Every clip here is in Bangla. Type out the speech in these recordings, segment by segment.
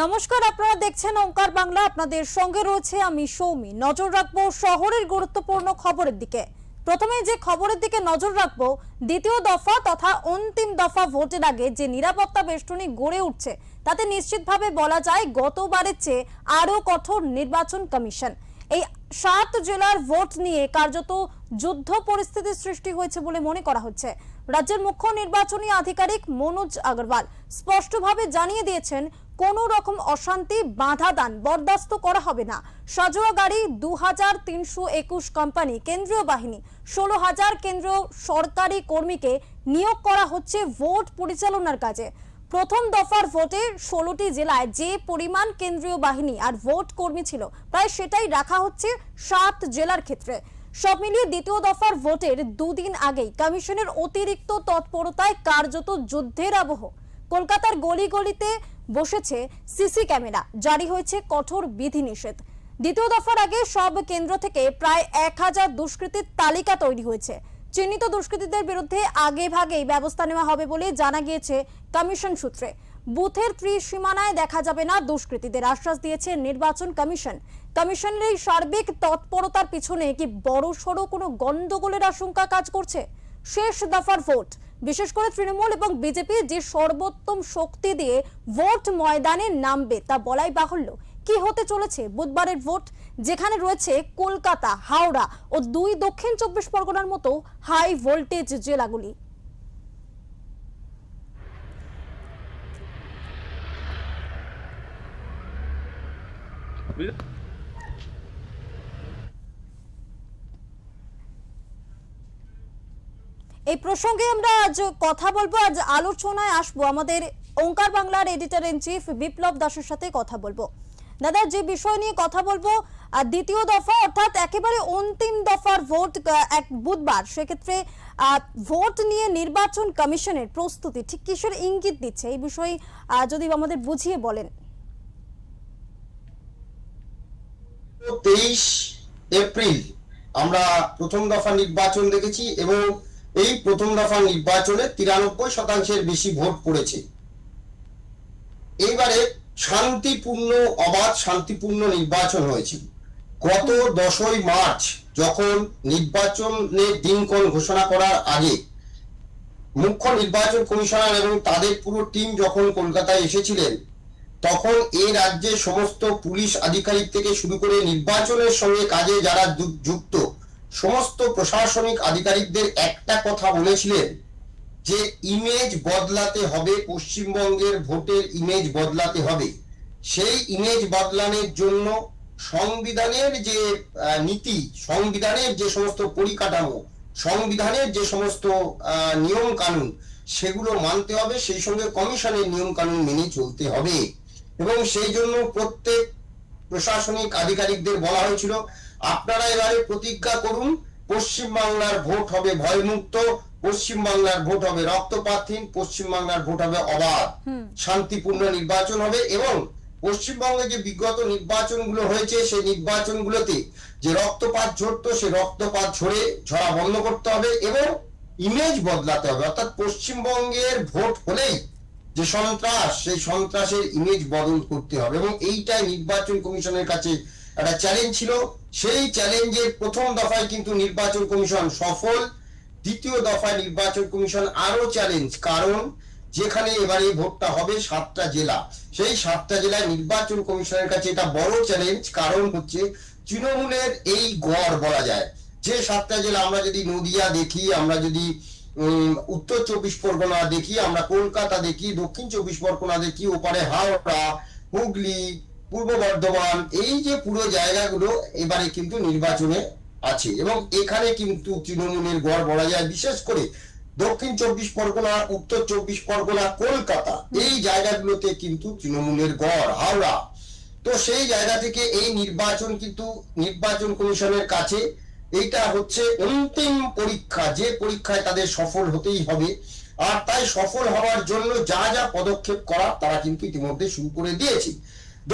নমস্কার, আপনারা দেখছেন ওঙ্কার বাংলা। আপনাদের সঙ্গে রয়েছে আমি সৌমি। নজর রাখবো শহরের গুরুত্বপূর্ণ খবরের দিকে। প্রথমে যে খবরের দিকে নজর রাখবো, দ্বিতীয় দফা তথা অন্তিম দফা ভোটের আগে যে নিরাপত্তা বেষ্টনী গড়ে উঠছে তাতে নিশ্চিতভাবে বলা যায় গতবারের চেয়ে আরো কঠোর নির্বাচন কমিশন। এই 7 জেলার ভোট নিয়ে কার্যত যুদ্ধ পরিস্থিতির সৃষ্টি হয়েছে বলে মনে করা হচ্ছে। রাজ্যের মুখ্য নির্বাচনী আধিকারিক মনোজ আগরওয়াল স্পষ্টভাবে জানিয়ে দিয়েছেন, কোন রকম অশান্তি বাধা দান বরদাস্ত করা হবে না। সাজোয়া গাড়ি 2321 কোম্পানি কেন্দ্রীয় বাহিনী 16,000 কেন্দ্রীয় সরকারি কর্মীকে নিয়োগ করা হচ্ছে ভোট পরিচালনার কাজে। প্রথম দফার ভোটে 16টি জেলায় যে পরিমাণ কেন্দ্রীয় বাহিনী আর ভোট কর্মী ছিল প্রায় সেটাই রাখা হচ্ছে 7 জেলার ক্ষেত্রে। সব মিলিয়ে দ্বিতীয় দফার ভোটের দুদিন আগেই কমিশনের অতিরিক্ত তৎপরতায় কার্যত যুদ্ধের আবহ। কলকাতার গলিগলিতে বসেছে সিসি ক্যামেরা, জারি হয়েছে কঠোর বিধিনিষেধ। দ্বিতীয় দফার আগে সব কেন্দ্র থেকে প্রায় 1000 দুষ্কৃতীর তালিকা তৈরি হয়েছে। চিহ্নিত দুষ্কৃতীদের বিরুদ্ধে আগে ভাগেই ব্যবস্থা নেওয়া হবে বলে জানা গিয়েছে কমিশন সূত্রে। বুথের ত্রিসীমানায় দেখা যাবে না দুষ্কৃতীদের, আশ্বাস দিয়েছে নির্বাচন কমিশন। কমিশনের এই সার্বিক তৎপরতার পিছনে কি বড়সড় কোনো গন্ডগোলের আশঙ্কা কাজ করছে? শেষ দফার ভোট, বিশেষ করে তৃণমূল এবং বিজেপি যে সর্বোত্তম শক্তি দিয়ে ভোট ময়দানে নামবে তা বলাই বাহুল্য। কি হতে চলেছে বুধবারের ভোট, যেখানে রয়েছে কলকাতা, হাওড়া ও 2 দক্ষিণ 24 পরগনার মতো হাই ভোল্টেজ জেলাগুলি। এই প্রসঙ্গে আমরা আজ কথা বলবো, আজ আলোচনায় আসবো আমাদের ওঙ্কার বাংলার এডিটর ইন চিফ বিপ্লব দাসের সাথে কথা বলবো। দাদা, যে বিষয় নিয়ে কথা বলবো, দ্বিতীয় দফা অর্থাৎ একেবারে অন্তিম দফার ভোট এক বুধবার, সেক্ষেত্রে ভোট নিয়ে নির্বাচন কমিশনের প্রস্তুতি ঠিক কিসের ইঙ্গিত দিচ্ছে, এই বিষয়ে যদি আমাদের বুঝিয়ে বলেন। 23 এপ্রিল আমরা প্রথম দফা নির্বাচন দেখেছি এবং এই প্রথম দফা নির্বাচনে 93% বেশি ভোট পড়েছে। এইবারে শান্তিপূর্ণ, অবাধ শান্তিপূর্ণ নির্বাচন হয়েছে। গত 10ই মার্চ যখন নির্বাচনের দিনক্ষণ ঘোষণা করার আগে মুখ্য নির্বাচন কমিশনার এবং তাদের পুরো টিম যখন কলকাতায় এসেছিলেন, তখন এই রাজ্যের সমস্ত পুলিশ আধিকারিক থেকে শুরু করে নির্বাচনের সঙ্গে কাজে যারা যুক্ত সমস্ত প্রশাসনিক আধিকারিকদের একটা কথা বলেছিলেন যে ইমেজ বদলাতে হবে, পশ্চিমবঙ্গের ভোটের ইমেজ বদলাতে হবে। সেই ইমেজ বদলানোর জন্য সংবিধানের যে নীতি, সংবিধানের যে সমস্ত পরিকাঠামো, সংবিধানের যে সমস্ত নিয়ম কানুন, সেগুলো মানতে হবে, সেই সঙ্গে কমিশনের নিয়ম কানুন মেনে চলতে হবে। এবং সেই জন্য প্রত্যেক প্রশাসনিক আধিকারিকদের বলা হয়েছিল, আপনারা এবারে প্রতিজ্ঞা করুন, পশ্চিমবাংলার ভোট হবে ভয়মুক্ত, পশ্চিমবাংলার ভোট হবে রক্তপাতহীন, পশ্চিমবাংলার ভোট হবে অবাধ শান্তিপূর্ণ নির্বাচন হবে। এবং পশ্চিমবঙ্গে যে বিগত নির্বাচনগুলো হয়েছে সেই নির্বাচনগুলোতে যে রক্তপাত ঝরতো, সেই রক্তপাত ঝরা বন্ধ করতে হবে এবং ইমেজ বদলাতে হবে। অর্থাৎ পশ্চিমবঙ্গের ভোট হলেই যে সন্ত্রাস, সেই সন্ত্রাসের ইমেজ বদল করতে হবে এবং এইটাই নির্বাচন কমিশনের কাছে একটা চ্যালেঞ্জ ছিল। সেই চ্যালেঞ্জের প্রথম দফায় কিন্তু নির্বাচন কমিশন সফল। দ্বিতীয় দফায় নির্বাচন কমিশন আরো চ্যালেঞ্জ, কারণ যেখানে এবারে ভোটটা হবে 7টা জেলা, সেই 7টা জেলায় নির্বাচন কমিশনের কাছে এটা বড় চ্যালেঞ্জ। কারণ হচ্ছে তৃণমূলের এই গড় বলা যায় যে 7টা জেলা, আমরা যদি নদিয়া দেখি, আমরা যদি উত্তর 24 পরগনা দেখি, আমরা কলকাতা দেখি, দক্ষিণ 24 পরগনা দেখি, ওপারে হাওড়া, হুগলি, পূর্ব বর্ধমান, এই যে পুরো জায়গাগুলো এবারে কিন্তু নির্বাচনে আছে এবং এখানে কিন্তু তৃণমূলের গড় বলা যায়। বিশেষ করে দক্ষিণ 24 পরগনা, উত্তর 24 পরগনা, কলকাতা, এই জায়গাগুলোতে কিন্তু তৃণমূলের গড়, হাওড়া। তো সেই জায়গা থেকে এই নির্বাচন কিন্তু নির্বাচন কমিশনের কাছে এইটা হচ্ছে অন্তিম পরীক্ষা, যে পরীক্ষায় তাদের সফল হতেই হবে। আর তাই সফল হওয়ার জন্য যা যা পদক্ষেপ করা তারা কিন্তু ইতিমধ্যে শুরু করে দিয়েছে।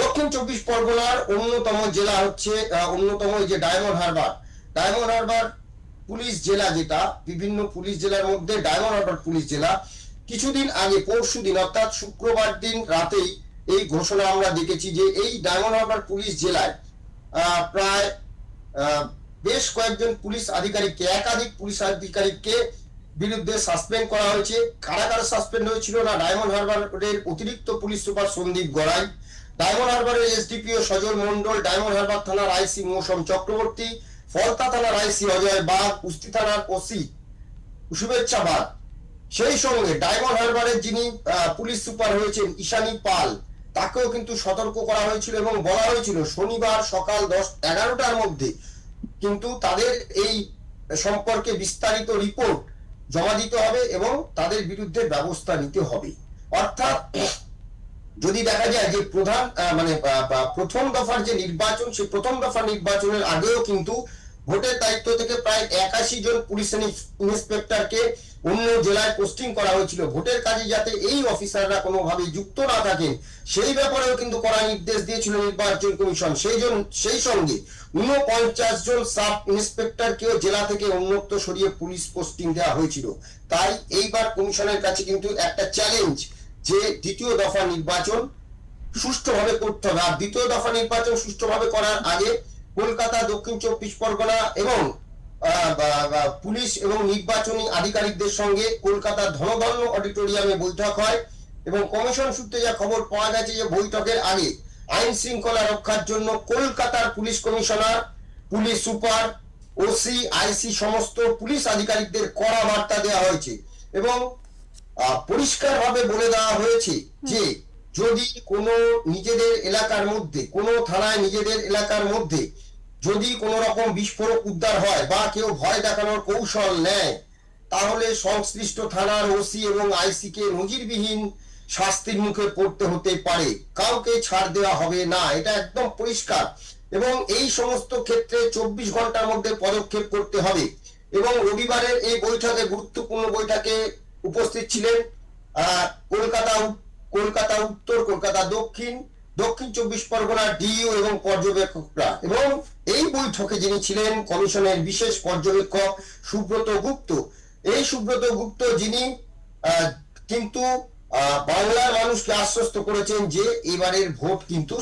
দক্ষিণ 24 পরগনার অন্যতম জেলা হচ্ছে অন্যতম যে ডায়মন্ড হারবার পুলিশ জেলা, যেটা বিভিন্ন পুলিশ জেলার মধ্যে ডায়মন্ড হারবার পুলিশ জেলা কিছুদিন আগে, পরশুদিন অর্থাৎ শুক্রবার দিন রাতেই এই ঘোষণা আমরা দেখেছি যে এই ডায়মন্ড হারবার পুলিশ জেলায় প্রায় বেশ কয়েকজন পুলিশ আধিকারিককে, একাধিক পুলিশ আধিকারিককে বিরুদ্ধে সাসপেন্ড করা হয়েছে। কারা কারা সাসপেন্ড হয়েছিল না, ডায়মন্ড হারবারের অতিরিক্ত পুলিশ সুপার সন্দীপ গড়াই, ডায়মন্ড হারবারের এসডিপিও সজল মন্ডল, ডায়মন্ড হারবার থানার আইসি মৌসুম চক্রবর্তী, ফলতা থানার আইসি অজয় বাগ, কুস্তি থানার ওসি শুভেচ্ছা বাগ, সেই সঙ্গে ডায়মন্ড হারবারের যিনি পুলিশ সুপার হয়েছেন ঈশানী পাল, তাকেও কিন্তু সতর্ক করা হয়েছিল এবং বলা হয়েছিল শনিবার সকাল 10-11টার মধ্যে কিন্তু তাদের এই সম্পর্কে বিস্তারিত রিপোর্ট জমা দিতে হবে এবং তাদের বিরুদ্ধে ব্যবস্থা নিতে হবে। অর্থাৎ যদি দেখা যায় যে প্রথম দফার যে নির্বাচন, সেই প্রথম দফার নির্বাচনের আগেও কিন্তু ভোটের দায়িত্ব থেকে প্রায় 81 জন পুলিশ ইন্সপেক্টরকে অন্য জেলায় পোস্টিং করা হয়েছিল ভোটের কাজে, যাতে এই অফিসাররা কোনোভাবে যুক্ত না থাকেন সেই ব্যাপারেও কিন্তু কড়া নির্দেশ দিয়েছিল নির্বাচন কমিশন। সেই সঙ্গে 49 জন সাব ইন্সপেক্টরকেও জেলা থেকে অন্যত্র সরিয়ে পুলিশ পোস্টিং দেওয়া হয়েছিল। তাই এইবার কমিশনের কাছে কিন্তু একটা চ্যালেঞ্জ যে দ্বিতীয় দফা নির্বাচন সুষ্ঠুভাবে করতে হবে। আর দ্বিতীয় দফা নির্বাচন সুষ্ঠুভাবে করার আগে কলকাতা, দক্ষিণ 24 পরগনা এবং পুলিশ এবং নির্বাচনী আধিকারিকদের সঙ্গে কলকাতার ধনধন্য অডিটোরিয়ামে বৈঠক হয় এবং কমিশন সূত্রে যা খবর পাওয়া গেছে যে বৈঠকের আগে আইন শৃঙ্খলা রক্ষার জন্য কলকাতার police commissioner, police super, OC, IC সমস্ত পুলিশ আধিকারিকদের কড়া বার্তা দেওয়া হয়েছে এবং পরিষ্কারভাবে বলে দেওয়া হয়েছে যে যদি কোনো নিজেদের এলাকার মধ্যে, কোনো থানায় নিজেদের এলাকার মধ্যে যদি কোনো রকম বিস্ফোরক উদ্ধার হয় বা কেউ ভয় দেখানোর কৌশল নেয়, তাহলে সংশ্লিষ্ট থানার ওসি এবং আইসি কে নজিরবিহীন শাস্তির মুখে পড়তে হতে পারে, কাউকে ছাড় দেওয়া হবে না, এটা একদম পরিষ্কার। এবং এই সমস্ত ক্ষেত্রে 24 ঘন্টার মধ্যে পদক্ষেপ করতে হবে। এবং রবিবারের এই বৈঠকে, গুরুত্বপূর্ণ বৈঠকে উপস্থিত ছিলেন কলকাতা উত্তর, কলকাতা দক্ষিণ, দক্ষিণ 24 পরগনার ডিইও এবং পর্যবেক্ষকরা। এবং এই বৈঠকে যিনি ছিলেন কমিশনের বিশেষ পর্যবেক্ষক সুব্রত গুপ্ত, এই সুব্রত গুপ্ত যিনি কিন্তু বাংলার মানুষকে আশ্বস্ত করেছেন যে এবারের ভোট কিন্তু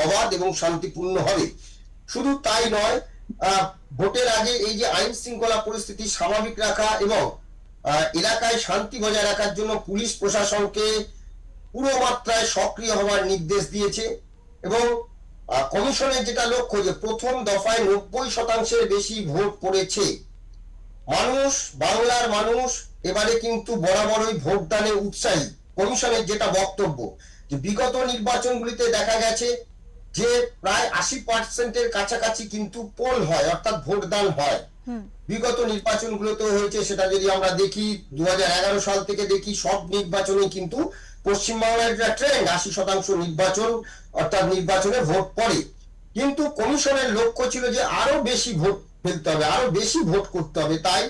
অবাধ এবং শান্তিপূর্ণ হবে। শুধু তাই নয়, ভোটের আগে এই যে আইন শৃঙ্খলা পরিস্থিতি স্বাভাবিক রাখা এবং এলাকায় শান্তি বজায় রাখার জন্য পুলিশ প্রশাসনকে পুরো মাত্রায় সক্রিয় হওয়ার নির্দেশ দিয়েছে। এবং কমিশনের যেটা লক্ষ্য যে প্রথম দফায় 90% বেশি ভোট পড়েছে। বাংলার মানুষ এবারে কিন্তু বরাবরই ভোটদানে উৎসাহী। কমিশনের যেটা বক্তব্য যে বিগত নির্বাচনগুলিতে দেখা গেছে যে প্রায় 80%-এর কাছাকাছি কিন্তু পোল হয়, অর্থাৎ ভোটদান হয়। বিগত নির্বাচনগুলোতে হয়েছে, সেটা যদি আমরা দেখি 2011 সাল থেকে দেখি, সব নির্বাচনে কিন্তু পশ্চিমবাংলার একটা ট্রেন্ড 80% নির্বাচন, অর্থাৎ নির্বাচনে ভোট পড়ে। কিন্তু কমিশনের লক্ষ্য ছিল যে আরো বেশি ভোট ফেলতে হবে, আরো বেশি ভোট করতে হবে। তাই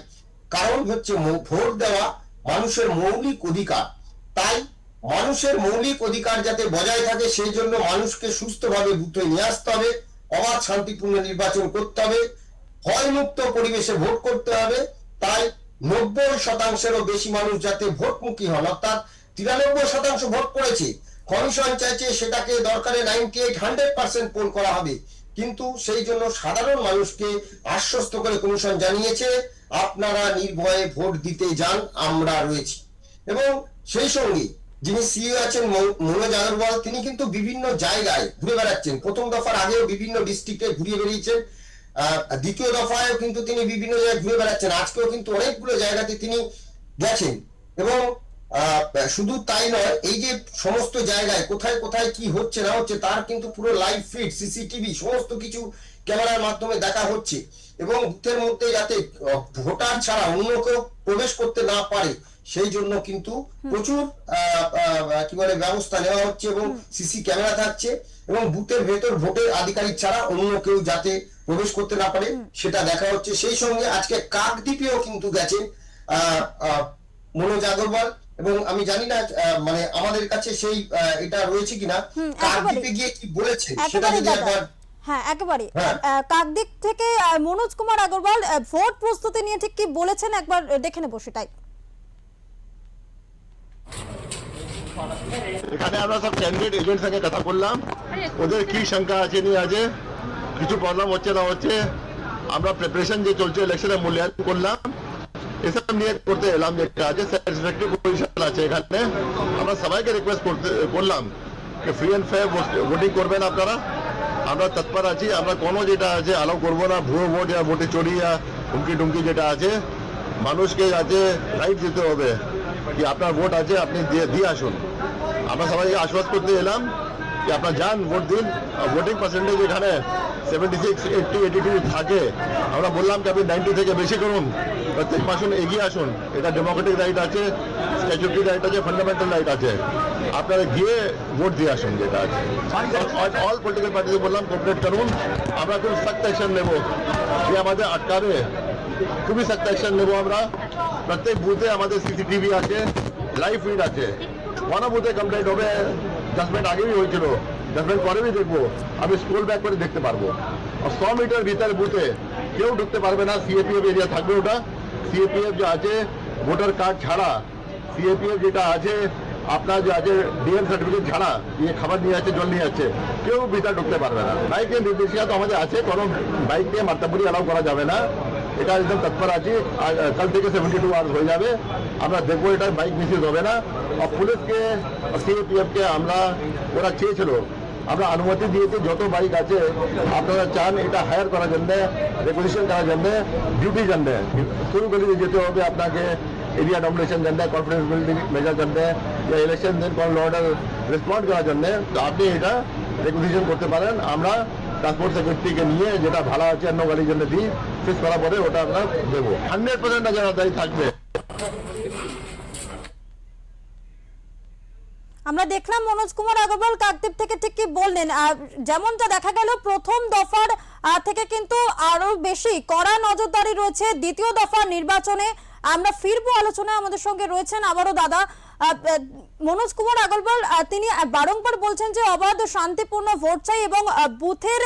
কারণ হচ্ছে ভোট দেওয়া মানুষের মৌলিক অধিকার। তাই মানুষের মৌলিক অধিকার যাতে বজায় থাকে সেই জন্য মানুষকে সুস্থভাবে বুথে নিয়ে আসতে হবে, অবাধ শান্তিপূর্ণ নির্বাচন করতে হবে, ভয়মুক্ত পরিবেশে ভোট করতে হবে। তাই 90%-এরও বেশি মানুষ যাতে ভোটমুখী হন, অর্থাৎ 93% ভোট পড়েছে। কমিশন চাইছে সেটাকে দরকারে 98-100% পোল করা হবে। কিন্তু সেই জন্য সাধারণ মানুষকে আশ্বস্ত করে কমিশন জানিয়েছে আপনারা নির্ভয়ে ভোট দিতে যান, আমরা রয়েছি। এবং সেই সঙ্গে যিনি সিইও আছেন মনোজ আগরওয়াল, তিনি কিন্তু বিভিন্ন জায়গায় ঘুরে বেড়াচ্ছেন। প্রথম দফার আগেও বিভিন্ন ডিস্ট্রিক্টে ঘুরে বেরিয়েছেন, দ্বিতীয় দফায়ও কিন্তু তিনি বিভিন্ন জায়গায় ঘুরে বেড়াচ্ছেন। আজকেও কিন্তু অনেকগুলো জায়গাতে তিনি গেছেন। এবং শুধু তাই নয়, এই যে সমস্ত জায়গায় কোথায় কোথায় কি হচ্ছে না হচ্ছে তার কিন্তু পুরো লাইভ ফিড, সিসিটিভি সমস্ত কিছু ক্যামেরার মাধ্যমে দেখা হচ্ছে। এবং বুথের মধ্যে যাতে ভোটার ছাড়া অন্য কেউ প্রবেশ করতে না পারে সেই জন্য কিন্তু প্রচুর কি বলে ব্যবস্থা নেওয়া হচ্ছে এবং সিসি ক্যামেরা থাকছে এবং বুথের ভেতর ভোটের আধিকারিক ছাড়া অন্য কেউ যাতে প্রবেশ করতে না পারে সেটা দেখা হচ্ছে। সেই সঙ্গে আজকে কাকদ্বীপেও কিন্তু গেছেন মনোজ আগরওয়াল। এবং আমি জানি না মানে আমাদের কাছে সেই এটা রয়েছে কিনা, কাকদ্বীপে গিয়ে কি বলেছেন সেটা যদি একবার। হ্যাঁ, একেবারে কাকদ্বীপ থেকে মনোজ কুমার আগরওয়াল ভোট প্রস্তুতি নিয়ে ঠিক কি বলেছেন একবার দেখে নেব সেটাই। এখানে আমরা সব ক্যান্ডিডেট এজেন্ট সঙ্গে কথা বললাম, ওদের কি শঙ্কা আছে নিয়ে আছে, কিছু প্রবলেম হচ্ছে না হচ্ছে, আমরা প্রিপারেশন যে চলছে ইলেকশনের মূল্যায়ন করলাম, এসব নিয়ে করতে এলাম। যেটা আছে স্যাটিসফ্যাক্টরি পজিশন আছে এখানে। আমরা সবাইকে রিকোয়েস্ট করলাম যে ফ্রি অ্যান্ড ফেয়ার ভোটিং করবেন আপনারা। আমরা তৎপর আছি, আমরা কোনো যেটা আছে অ্যালাউ করবো না, ভুয়ো ভোট या ভোটে চুরি या হুমকি টুমকি যেটা আছে। মানুষকে আছে রাইট দিতে হবে কি আপনার ভোট আছে আপনি দিয়ে আসুন। আমরা সবাইকে আশ্বস্ত করতে এলাম যে আপনারা যান ভোট দিন। ভোটিং পার্সেন্টেজ এখানে 76, 80, 82 থাকে। আমরা বললাম যে আপনি 90 থেকে বেশি করুন, প্রত্যেক আসুন, এগিয়ে আসুন। এটা ডেমোক্রেটিক রাইট আছে, স্ট্যাচুটরি রাইট আছে, ফান্ডামেন্টাল রাইট আছে। আপনারা গিয়ে ভোট দিয়ে আসুন যেটা আছে। অল পলিটিক্যাল পার্টিকে বললাম কোঅপারেট করুন, আমরা খুব সখ্ত অ্যাকশন নেব। যে আমাদের আটকাবে খুবই সখ্ত অ্যাকশন নেব আমরা। প্রত্যেক বুথে আমাদের সিসিটিভি আছে, লাইভ ফিড আছে। কোনো বুথে কমপ্লেন্ট হবে, 10 মিনিট আগেই হয়েছিল, 10 মিনিট পরেই দেখবো, আমি স্ক্রোল ব্যাক করে দেখতে পারবো। আর 100 মিটার ভিতরে বুথে কেউ ঢুকতে পারবে না, সিএপিএফ এরিয়া থাকবে। ওটা সিএপিএফ যে আছে ভোটার কার্ড ছাড়া, সিএপিএফ যেটা আছে আপনার যে আছে ডিএম সার্টিফিকেট ছাড়া, ইয়ে খাবার নিয়ে আছে, জল নিয়ে আছে, কেউ ভিতরে ঢুকতে পারবে না। বাইকের নির্দেশিকা তো আমাদের আছে, কোনো বাইক নিয়ে মাত্রাপুরি অ্যালাউ করা যাবে না। এটা একদম তৎপর আছি। কাল থেকে 72 আওয়ার্স হয়ে যাবে, আমরা দেখবো এটা বাইক মিসিউজ হবে না। আর পুলিশকে সিএপিএফকে আমরা ওরা চেয়েছিল, আমরা অনুমতি দিয়েছি যত বাইক আছে আপনারা চান এটা হায়ার করার জন্য, রেগুলেশন করার জন্য, ডিউটি জন্য শুরু করে যেতে হবে আপনাকে, এরিয়া ডমিনেশন জন্য, কনফিডেন্স বিল্ডিং মেজার জন্য, ইলেকশন দিন কোনো অর্ডার রেসপন্ড করার জন্য। তো আপনি এটা রেগুলেশন করতে পারেন। আমরা ট্রান্সপোর্ট সেক্রেটারিকে নিয়ে যেটা ভালো আছে অন্য গাড়ির জন্য দিই, ফিক্স করার পরে ওটা আমরা দেবো। 100% নজরদারি থাকবে। আমরা দেখলাম মনোজ কুমার আগরওয়াল কাকদ্বীপ থেকে ঠিক কি বললেন। যেমনটা দেখা গেল প্রথম দফার থেকে কিন্তু আরো বেশি কড়া নজরদারি রয়েছে দ্বিতীয় দফার নির্বাচনে। আমরা ফিরবো আলোচনায়, আমাদের সঙ্গে রয়েছেন আবারও দাদা মনোজ কুমার আগরওয়াল। তিনি বারংবার বলছেন যে অবাধ শান্তিপূর্ণ ভোট চাই এবং বুথের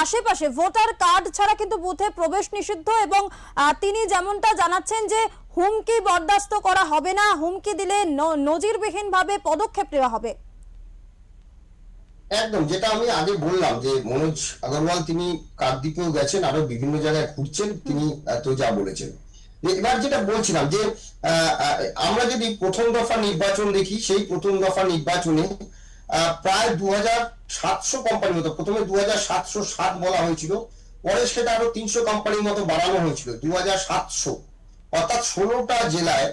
আশেপাশে ভোটার কার্ড ছাড়া কিন্তু বুথে প্রবেশ নিষিদ্ধ, এবং তিনি যেমনটা জানাচ্ছেন যে হুমকি বরদাস্ত করা হবে না, হুমকি দিলে নজিরবিহীন ভাবে পদক্ষেপ নেওয়া হবে। একদম, যেটা আমি আগে বললাম যে মনোজ আগরওয়াল তিনি কাকদ্বীপেও গেছেন, আরো বিভিন্ন জায়গায় ঘুরছেন, তিনি তো যা বলেছেন। এবার যেটা বলছিলাম যে আমরা যদি প্রথম দফা নির্বাচন দেখি, সেই প্রথম দফা নির্বাচনে প্রায় 2700 কোম্পানির মতো, প্রথমে 2707 বলা হয়েছিল, পরে সেটা আরো 300 কোম্পানির মতো বাড়ানো হয়েছিল 2700, অর্থাৎ 16টা জেলায়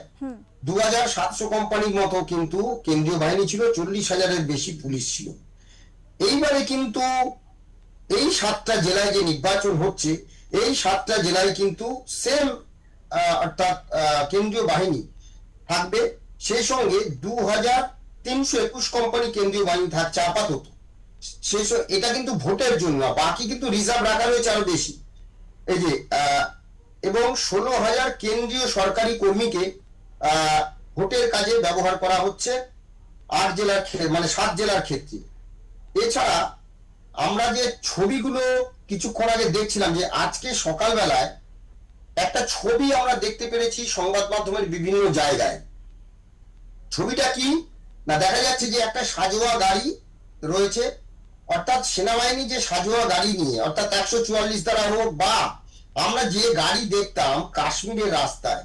2700 কোম্পানির মতো কিন্তু কেন্দ্রীয় বাহিনী ছিল, 40,000-এর বেশি পুলিশ ছিল। এইবারে কিন্তু এই 7টা জেলায় যে নির্বাচন হচ্ছে, এই 7টা জেলায় কিন্তু সেম অর্থাৎ কেন্দ্রীয় বাহিনী থাকবে। সেই সঙ্গে 2321 কোম্পানি কেন্দ্রীয় বাহিনী থাকছে আপাতত। এটা কিন্তু ভোটের জন্য, বাকি কিন্তু রিজার্ভ রাখা রয়েছে আরো বেশি। এই যে এবং 16,000 কেন্দ্রীয় সরকারি কর্মীকে ভোটের কাজে ব্যবহার করা হচ্ছে 8 জেলার মানে 7 জেলার ক্ষেত্রে। এছাড়া আমরা যে ছবিগুলো কিছুক্ষণ আগে দেখছিলাম, যে আজকে সকালবেলায় একটা ছবি আমরা দেখতে পেরেছি সংবাদ মাধ্যমের বিভিন্ন জায়গায়। ছবিটা কি না, দেখা যাচ্ছে যে একটা সাজোয়া গাড়ি রয়েছে, অর্থাৎ সেনাবাহিনী যে সাজোয়া গাড়ি নিয়ে, অর্থাৎ 144 দ্বারা হোক বা আমরা যে গাড়ি দেখতাম কাশ্মীরের রাস্তায়,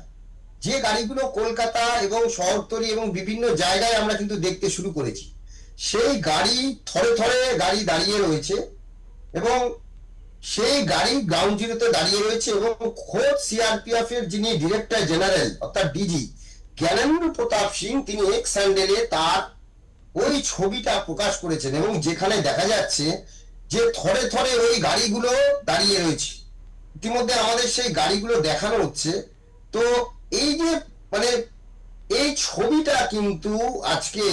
যে গাড়িগুলো কলকাতা এবং শহরতলি এবং বিভিন্ন জায়গায় আমরা কিন্তু দেখতে শুরু করেছি, সেই গাড়ি থরে থরে গাড়ি দাঁড়িয়ে রয়েছে এবং সেই গাড়ি গ্রাউন্ড জিরোতে দাঁড়িয়ে রয়েছে। এবং খোদ সিআরপিএফ এর যিনি ডিরেক্টর জেনারেল অর্থাৎ ডিজি জ্ঞানেন্দ্র প্রতাপ সিং, তিনি এক্স হ্যান্ডেলে তার ওই ছবিটা প্রকাশ করেছেন এবং যেখানে দেখা যাচ্ছে যে থরে থরে ওই গাড়িগুলো দাঁড়িয়ে রয়েছে। ইতিমধ্যে আমাদের সেই গাড়িগুলো দেখানো হচ্ছে। তো এই যে মানে এই ছবিটা কিন্তু আজকে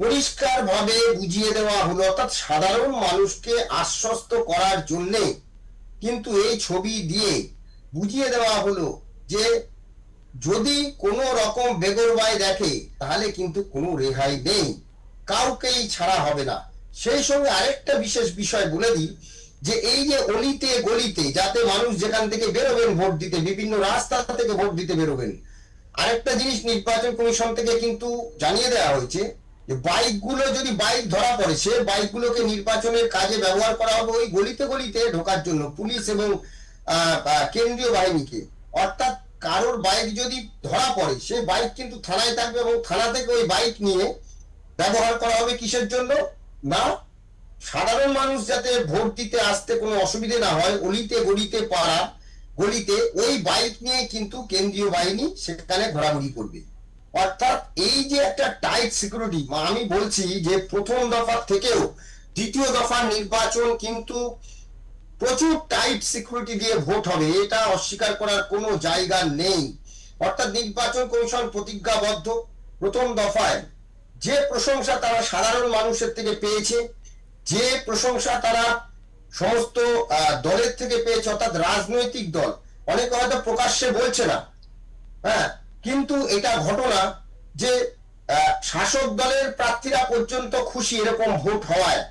পরিষ্কার ভাবে বুঝিয়ে দেওয়া হলো, অর্থাৎ সাধারণ মানুষকে আশ্বস্ত করার জন্য কিন্তু এই ছবি দিয়ে বুঝিয়ে দেওয়া হলো যে যদি কোনো রকম বেগরবাই দেখে তাহলে কিন্তু কোনো রেহাই নেই, কাউকেই ছাড়া হবে না। সেই সঙ্গে আরেকটা বিশেষ বিষয় বলে দিই, যে এই যে অলিতে গলিতে যাতে মানুষ যেখান থেকে বেরোবেন ভোট দিতে, বিভিন্ন রাস্তা থেকে ভোট দিতে বেরোবেন, আরেকটা জিনিস নির্বাচন কমিশন থেকে কিন্তু জানিয়ে দেওয়া হয়েছে যে বাইকগুলো যদি বাইক ধরা পড়ে, সে বাইকগুলোকে নির্বাচনের কাজে ব্যবহার করা হবে ওই গলিতে গলিতে ঢোকার জন্য পুলিশ এবং কেন্দ্রীয় বাহিনীকে। অর্থাৎ কারোর বাইক যদি ধরা পড়ে, সেই বাইক কিন্তু থানায় থাকবে এবং থানা থেকে ওই বাইক নিয়ে ব্যবহার করা হবে কিসের জন্য? না, সাধারণ মানুষ যাতে ভোট দিতে আসতে কোনো অসুবিধে না হয়, অলিতে গলিতে পাড়া গলিতে ওই বাইক নিয়ে কিন্তু কেন্দ্রীয় বাহিনী সেখানে ঘোরাঘুরি করবে। অর্থাৎ এই যে একটা টাইট সিকিউরিটি, আমি বলছি যে প্রথম দফা থেকেও দ্বিতীয় দফার নির্বাচন কিন্তু প্রচুর টাইট সিকিউরিটি দিয়ে ভোট হবে, এটা অস্বীকার করার কোনো জায়গা নেই। অর্থাৎ নির্বাচন কমিশন প্রতিজ্ঞাবদ্ধ, প্রথম দফায় যে প্রশংসা তারা সাধারণ মানুষের থেকে পেয়েছে, যে প্রশংসা তারা সমস্ত দলের থেকে পেয়েছে, অর্থাৎ রাজনৈতিক দল, অনেকে হয়তো প্রকাশ্যে বলছে না, হ্যাঁ, কিন্তু এটা ঘটনা যে শাসক দলের প্রার্থীরা পর্যন্ত খুশি এরকম ভোট হওয়ায়।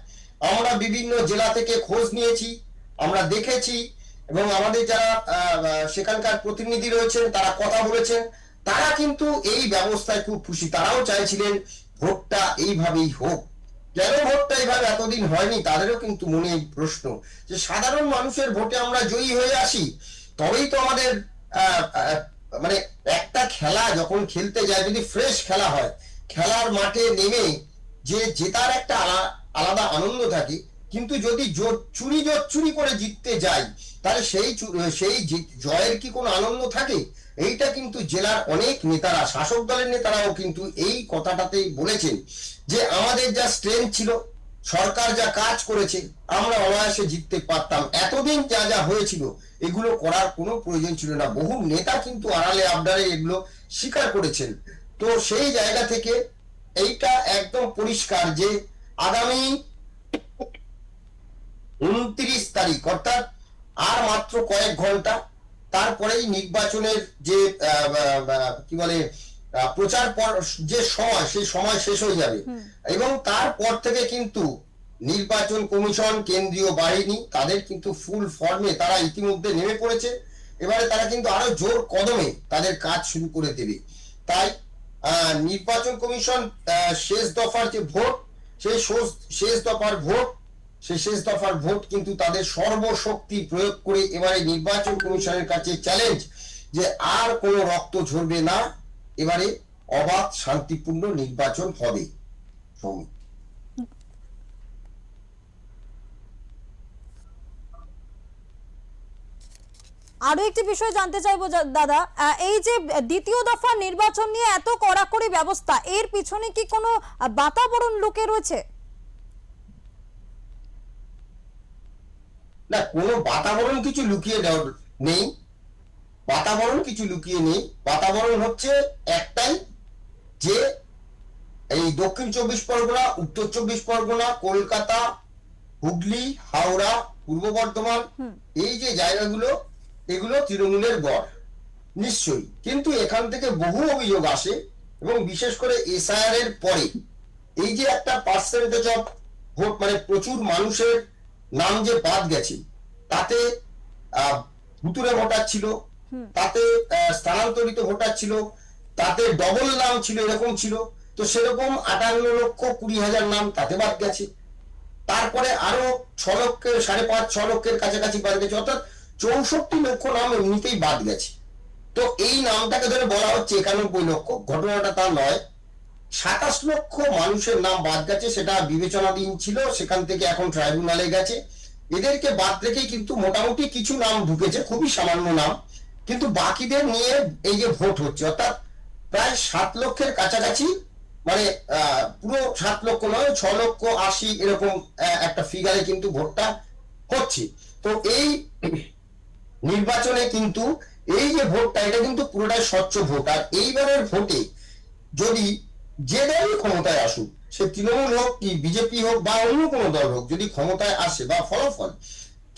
আমরা বিভিন্ন জেলা থেকে খোঁজ নিয়েছি, আমরা দেখেছি, এবং আমাদের যারা সেখানকার প্রতিনিধি রয়েছেন তারা কথা বলেছেন, তারা কিন্তু এই ব্যবস্থায় খুব খুশি। তারাও চাইছিলেন ভোটটা এইভাবেই হোক। কেন ভোটটা এইভাবে এতদিন হয়নি তাদেরও কিন্তু মনে প্রশ্ন, যে সাধারণ মানুষের ভোটে আমরা জয়ী হয়ে আসি, তবেই তো আমাদের মানে একটা খেলা যখন খেলতে যায়, যদি ফ্রেশ খেলা হয়, খেলার মাঠে নেমে যে জেতার একটা আলাদা আনন্দ থাকে, কিন্তু যদি চুরি করে জিততে যাই, তাহলে সেই জয়ের কি কোনো আনন্দ থাকে? এইটা কিন্তু জেলার অনেক নেতারা, শাসক দলের নেতারাও কিন্তু এই কথাটাতেই বলেছেন যে আমাদের যা স্ট্রেংথ ছিল, সরকার যা কাজ করেছে, আমরা অনায়াসে জিততে পারতাম, এতদিন যা যা হয়েছিল এগুলো করার কোনো প্রয়োজন ছিল না। বহু নেতা কিন্তু আড়ালে আবডারে এগুলো স্বীকার করেছেন। তো সেই জায়গা থেকে এইটা একদম পরিষ্কার যে আগামী 29 তারিখ, অর্থাৎ আর মাত্র কয়েক ঘন্টা, তারপরেই নির্বাচনের যে কি বলে প্রচার যে সময়, সেই সময় শেষ হয়ে যাবে, এবং তারপর থেকে কিন্তু নির্বাচন কমিশন, কেন্দ্রীয় বাহিনী তাদের কিন্তু ফুল ফর্মে তারা ইতিমধ্যে নেমে পড়েছে। এবারে তারা কিন্তু আরো জোর কদমে তাদের কাজ শুরু করে দেবে। তাই নির্বাচন কমিশন শেষ দফার যে ভোট, সেই শেষ দফার ভোট কিন্তু তাদের সর্বশক্তি প্রয়োগ করে এবারে নির্বাচন কমিশনের কাছে চ্যালেঞ্জ যে আর কোনো রক্ত ঝরবে না, এবারে অবাধ শান্তিপূর্ণ নির্বাচন হবে। আরো একটি বিষয় জানতে চাইবো দাদা, এই যে দ্বিতীয় দফা নির্বাচন নিয়ে এত কড়াকড়ি ব্যবস্থা, এর পিছনে কি কোনো বাতাবরণ লুকিয়ে রয়েছে? না, কোনো বাতাবরণ কিছু লুকিয়ে নেই, বাতাবরণ হচ্ছে একটাই, যে এই দক্ষিণ 24 পরগনা, উত্তর 24 পরগনা, কলকাতা, হুগলি, হাওড়া, পূর্ব বর্ধমান, এই যে জায়গাগুলো, এগুলো তৃণমূলের গড় নিশ্চয়ই, কিন্তু এখান থেকে বহু অভিযোগ আসে, এবং বিশেষ করে এসআইআর এর পরে এই যে একটা পার্সেন্টেজ অফ ভোট, মানে প্রচুর মানুষের নাম যে বাদ গেছে, তাতে ভুতুরে ভোটার ছিল, তাতে স্থানান্তরিত ভোটার ছিল, তাতে ডবল নাম ছিল, এরকম ছিল। তো সেরকম 58,20,000 নাম তাতে বাদ গেছে। তারপরে আরো 5.5-6 লক্ষের কাছাকাছি বাদ গেছে, অর্থাৎ 64 লক্ষ নাম এমনিতেই বাদ গেছে। তো এই নামটাকে ধরে বলা হচ্ছে 91 লক্ষ, ঘটনাটা তা নয়। 27 লক্ষ মানুষের নাম বাদ গেছে, সেটা বিবেচনাধীন ছিল, সেখান থেকে এখন ট্রাইব্যুনালে গেছে। এদেরকে বাদ রেখেই কিন্তু মোটামুটি কিছু নাম ঢুকেছে, খুবই সামান্য নাম, কিন্তু বাকিদের নিয়ে এই যে ভোট হচ্ছে, অর্থাৎ প্রায় 7 লক্ষের কাছাকাছি, মানে পুরো 7 লক্ষ নয়, 6,80,000 এরকম একটা ফিগারে কিন্তু ভোটটা হচ্ছে। তো এই নির্বাচনে কিন্তু এই যে ভোটটা, এটা কিন্তু পুরোটাই স্বচ্ছ ভোট। আর এইবারের ভোটে যদি যে দলই ক্ষমতায় আসুক, সে তৃণমূল হোক কি বিজেপি হোক বা অন্য কোনো দল হোক, যদি ক্ষমতায় আসে বা ফলাফল,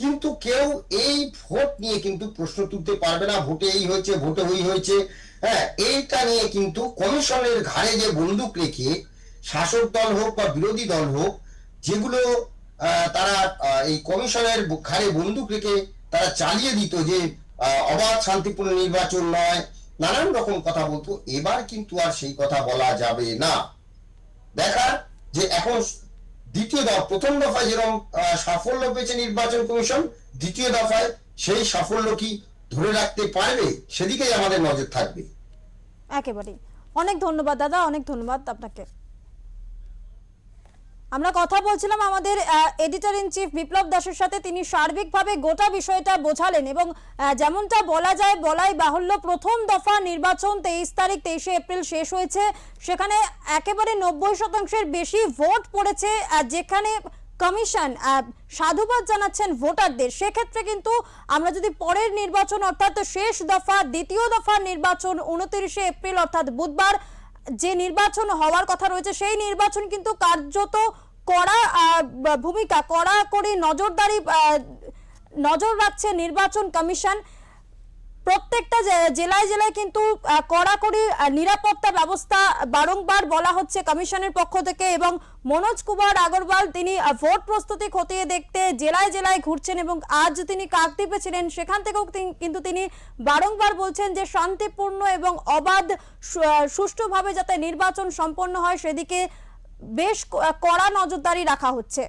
কিন্তু কেউ এই ভোট নিয়ে কিন্তু প্রশ্ন তুলতে পারবে না, ভোটে এই হয়েছে, ভোটে ওই হয়েছে। হ্যাঁ, এইটা নিয়ে কিন্তু কমিশনের ঘাড়ে যে বন্দুক রেখে, শাসক দল হোক বা বিরোধী দল হোক, যেগুলো তারা এই কমিশনের ঘাড়ে বন্দুক রেখে তারা চালিয়ে দিত যে অবাধ শান্তিপূর্ণ নির্বাচন নয়, নানান রকম কথা বলতো, এবার কিন্তু আর সেই কথা বলা যাবে না। দেখার যে এখন দ্বিতীয় দফা, প্রথম দফায় যেরকম সাফল্য পেয়েছে নির্বাচন কমিশন, দ্বিতীয় দফায় সেই সাফল্য কি ধরে রাখতে পারবে, সেদিকেই আমাদের নজর থাকবে। একেবারেই। অনেক ধন্যবাদ দাদা, অনেক ধন্যবাদ আপনাকে। আমরা কথা বলছিলাম আমাদের এডিটর ইন চিফ বিপ্লব দাসের সাথে, তিনি সার্বিকভাবে গোটা বিষয়টা বোঝালেন এবং যেমনটা বলাই বাহুল্য, প্রথম দফা নির্বাচন 23 এপ্রিল শেষ হয়েছে, সেখানে একেবারে 90% বেশি ভোট পড়েছে, যেখানে কমিশন সাধুবাদ জানাচ্ছেন ভোটারদের। সেক্ষেত্রে কিন্তু আমরা যদি পরের নির্বাচন অর্থাৎ শেষ দফা দ্বিতীয় দফার নির্বাচন 29 এপ্রিল অর্থাৎ বুধবার যে নির্বাচন হওয়ার কথা রয়েছে, সেই নির্বাচন কিন্তু কার্যত কড়া ভূমিকা, কড়াকড়ি নজর রাখছে নির্বাচন কমিশন। প্রত্যেকটা জেলায় জেলায় কিন্তু কড়াকড়ি নিরাপত্তা ব্যবস্থা বারংবার বলা হচ্ছে কমিশনের পক্ষ থেকে, এবং মনোজ কুমার আগরওয়াল তিনি ভোট প্রস্তুতি খতিয়ে দেখতে জেলায় জেলায় ঘুরছেন এবং আজ তিনি কাকদ্বীপে ছিলেন, সেখান থেকেও কিন্তু তিনি বারংবার বলছেন যে শান্তিপূর্ণ এবং অবাধ সুষ্ঠুভাবে যাতে নির্বাচন সম্পন্ন হয় সেদিকে বেশ কড়া নজরদারি রাখা হচ্ছে।